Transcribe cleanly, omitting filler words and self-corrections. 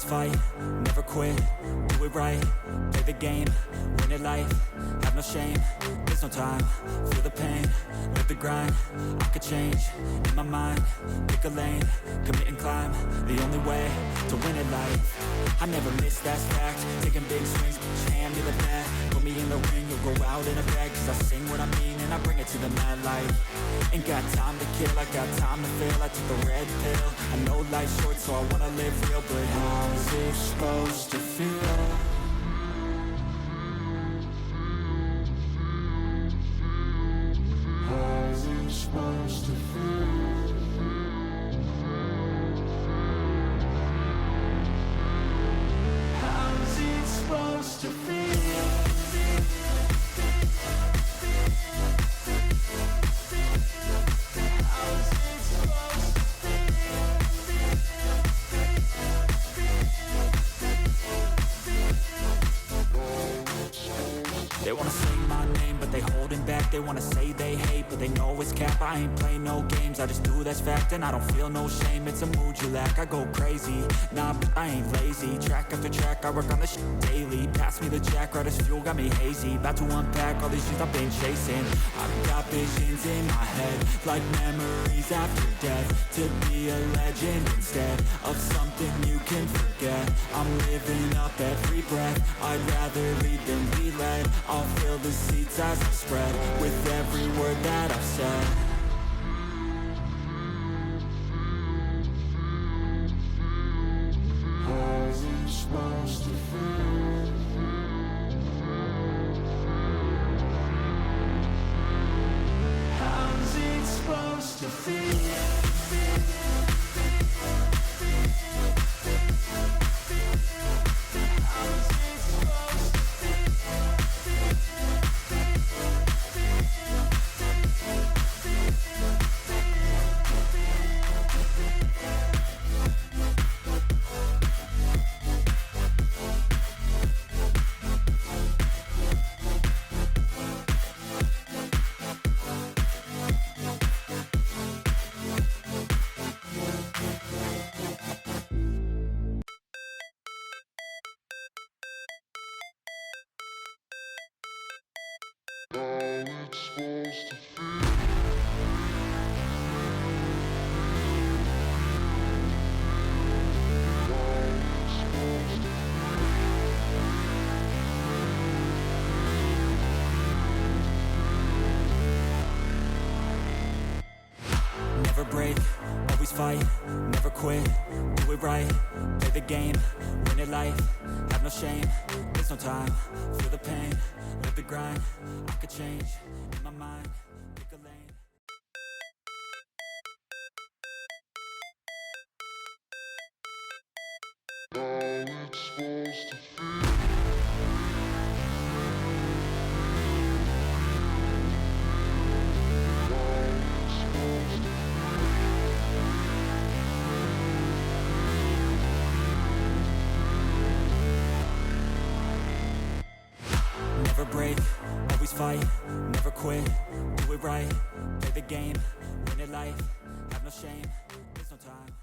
fight, never quit, do it right, play the game, win it life, have no shame, there's no time, feel the pain, live the grind, I could change, in my mind, pick a lane, commit and climb, the only way to win it life, I never miss, that's fact, taking big swings, hand me the bat, put me in the ring, you'll go out in a bag, cause I sing what I mean and I bring it to the mad light, ain't got time to kill, I got time to feel, I took the red pill, I know life's short so I wanna live real, but how's it supposed to feel? How's it supposed to feel? How's it supposed to feel? They wanna say my name, but they holding back. They wanna say they hate, but they know it's cap. I ain't play no games, I just do that's fact. And I don't feel no shame, it's a mood you lack. I go crazy, nah, but I ain't lazy. Track after track, I work on this shit daily. Pass me the jack, right as fuel, got me hazy. About to unpack all these things I've been chasing. I've got visions in my head, like memories after death. To be a legend instead of something you can forget. I'm living up every breath, I'd rather lead than be led. I'll fill the seats as I spread with every word that I've said. How's it supposed to feel? How's it supposed to feel? Never break, always fight, never quit, do it right, play the game, win it life, have no shame, there's no time, feel the pain, live the grind, I could change, in my mind, pick a lane. How it's supposed to feel. Never break, always fight, never quit, do it right, play the game, win it life, have no shame, there's no time.